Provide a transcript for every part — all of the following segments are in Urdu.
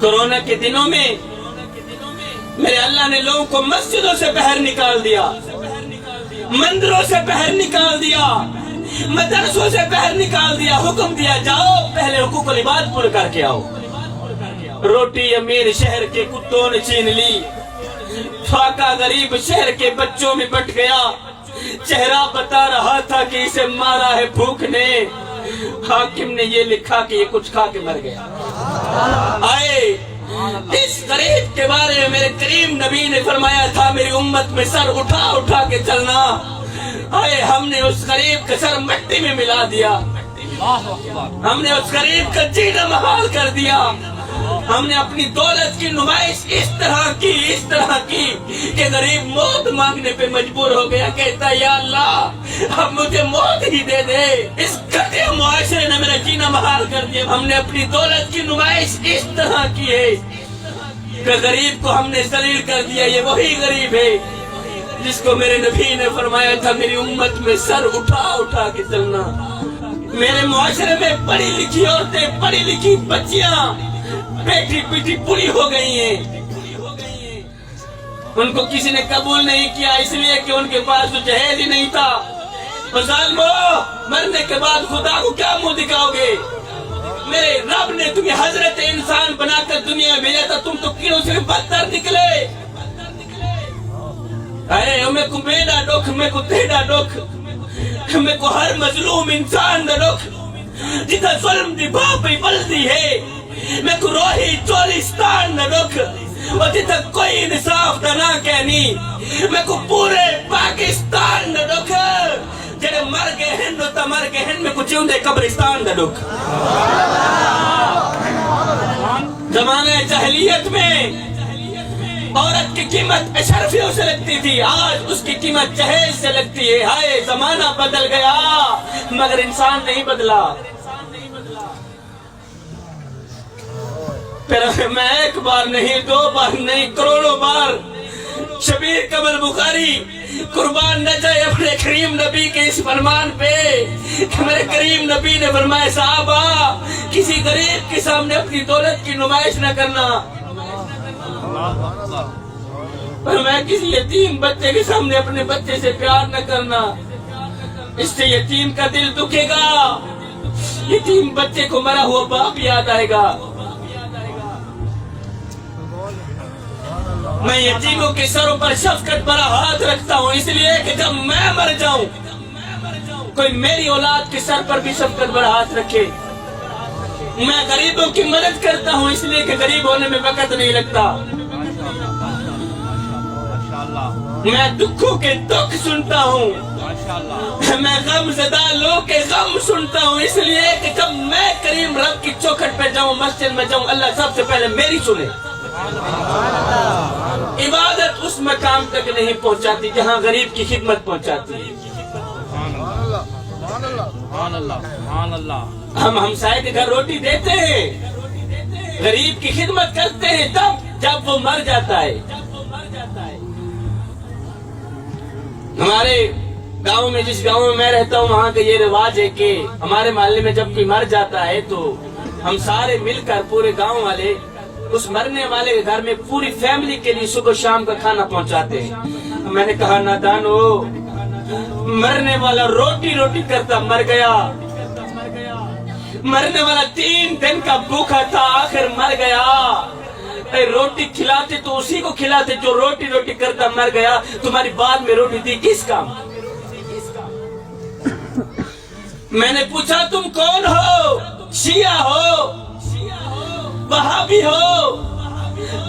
کورونا کے دنوں میں میرے اللہ نے لوگوں کو مسجدوں سے باہر نکال دیا، مندروں سے باہر نکال دیا، مدرسوں سے باہر نکال دیا، حکم دیا جاؤ پہلے حقوق العباد پورے کر کے آؤ۔ روٹی امیر شہر کے کتوں نے چھین لی، فاقہ غریب شہر کے بچوں میں بٹ گیا، چہرہ بتا رہا تھا کہ اسے مارا ہے بھوک نے، حاکم نے یہ لکھا کہ یہ کچھ کھا کے مر گیا۔ آئے اس غریب کے بارے میں میرے کریم نبی نے فرمایا تھا میری امت میں سر اٹھا اٹھا کے چلنا، آئے ہم نے اس غریب کا سر مٹی میں ملا دیا، ہم نے اس غریب کا جینا محال کر دیا، ہم نے اپنی دولت کی نمائش اس طرح کی کہ غریب موت مانگنے پہ مجبور ہو گیا، کہتا یا اللہ اب مجھے موت ہی دے دے، اس گھٹیا معاشرے نے میرا جینا محال کر دیا۔ ہم نے اپنی دولت کی نمائش اس طرح کی ہے کہ غریب کو ہم نے ذلیل کر دیا۔ یہ وہی غریب ہے جس کو میرے نبی نے فرمایا تھا میری امت میں سر اٹھا اٹھا کے چلنا۔ میرے معاشرے میں پڑھی لکھی عورتیں، پڑھی لکھی بچیاں بیٹھی پیٹھی پوری ہو گئی ہیں، ان کو کسی نے قبول نہیں کیا اس لیے کہ ان کے پاس تو جہیز ہی نہیں تھا۔ ظالمو، مرنے کے بعد خدا کو کیا منہ دکھاؤ گے؟ میرے رب نے تمہیں حضرت انسان بنا کر دنیا میں بھیجا تھا، تم تو کیوں سے بدتر نکلے؟ اے ہمیں کو میرا دکھ، ہمیں کو تیرا دکھ، ہمیں کو ہر مظلوم انسان دا دکھ، جتا ظلم دی باپی بلدی ہے، میں کو روحی چولستان دا دکھ، اور جتا کوئی انصاف دا نہ کہنی، میں کو پورے پاکستان دا دکھ، جڑے مر گئے ہیں نو تا مر گئے ہیں، میں کو چوندے قبرستان دا دکھ۔ زمانہ جاہلیت میں عورت کی قیمت اشرفیوں سے لگتی تھی، آج اس کی قیمت جہیز سے لگتی ہے۔ ہائے زمانہ بدل گیا مگر انسان نہیں بدلا۔ پھر میں ایک بار نہیں، دو بار نہیں، کروڑوں بار شبیر قمر بخاری قربان نہ جائے اپنے کریم نبی کے اس فرمان پہ کہ میرے کریم نبی نے فرمایا صحابہ کسی غریب کے سامنے اپنی دولت کی نمائش نہ کرنا، پر میں کسی یتیم بچے کے سامنے اپنے بچے سے پیار نہ کرنا، اس سے یتیم کا دل دکھے گا، یتیم بچے کو مرا ہوا باپ یاد آئے گا۔ میں یتیموں کے سروں پر شفقت بھرا ہاتھ رکھتا ہوں اس لیے کہ جب میں مر جاؤں کوئی میری اولاد کے سر پر بھی شفقت بھرا ہاتھ رکھے۔ میں غریبوں کی مدد کرتا ہوں اس لیے کہ غریب ہونے میں وقت نہیں لگتا۔ میں دکھوں کے دکھ سنتا ہوں، میں غم زدہ لوگ کے غم سنتا ہوں اس لیے کہ جب میں کریم رب کی چوکھٹ پہ جاؤں، مسجد میں جاؤں، اللہ سب سے پہلے میری سنے۔ عبادت اس مقام تک نہیں پہنچاتی جہاں غریب کی خدمت پہنچاتی ہے۔ ہم ہمسائے کے گھر روٹی دیتے ہیں، غریب کی خدمت کرتے ہیں تب جب وہ مر جاتا ہے۔ ہمارے گاؤں میں، جس گاؤں میں میں رہتا ہوں، وہاں کا یہ رواج ہے کہ ہمارے محلے میں جب کوئی مر جاتا ہے تو ہم سارے مل کر پورے گاؤں والے اس مرنے والے کے گھر میں پوری فیملی کے لیے صبح شام کا کھانا پہنچاتے ہیں۔ میں نے کہا نادانو، مرنے والا روٹی روٹی کرتا مر گیا، مرنے والا 3 دن کا بھوکا تھا آخر مر گیا، روٹی کھلاتے تو اسی کو کھلاتے جو روٹی روٹی کرتا مر گیا، تمہاری بعد میں روٹی دی کس کام؟ میں نے پوچھا تم کون ہو؟ شیعہ ہو، وہابی ہو،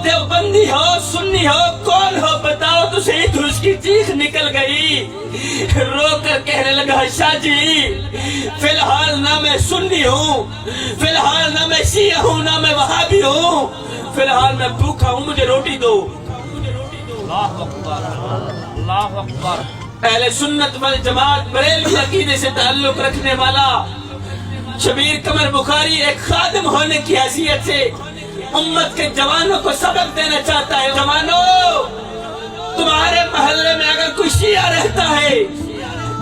دیوبندی ہو، سنی ہو، کون ہو بتاؤ تو صحیح۔ تو اس کی چیخ نکل گئی، رو کر کہنے لگا شاہ جی فی الحال نہ میں سنی ہوں، فی الحال نہ میں شیعہ ہوں، نہ میں وہابی ہوں، فی الحال میں بھوکا ہوں، مجھے روٹی دو۔ اللہ اکبر، اللہ اکبر۔ اہل سنت والجماعت بریلوی عقیدے سے تعلق رکھنے والا شبیر قمر بخاری ایک خادم ہونے کی حیثیت سے امت کے جوانوں کو سبق دینا چاہتا ہے۔ جوانوں، تمہارے محلے میں اگر کوئی شیعہ رہتا ہے،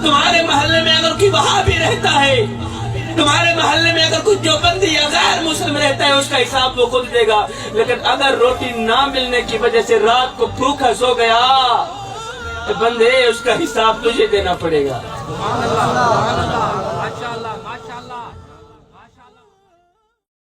تمہارے محلے میں اگر کوئی وہابی رہتا ہے، تمہارے محلے میں اگر کچھ جو بندی یا غیر مسلم رہتا ہے اس کا حساب وہ خود دے گا، لیکن اگر روٹی نہ ملنے کی وجہ سے رات کو بھوکا سو گیا تو بندے اس کا حساب تجھے دینا پڑے گا۔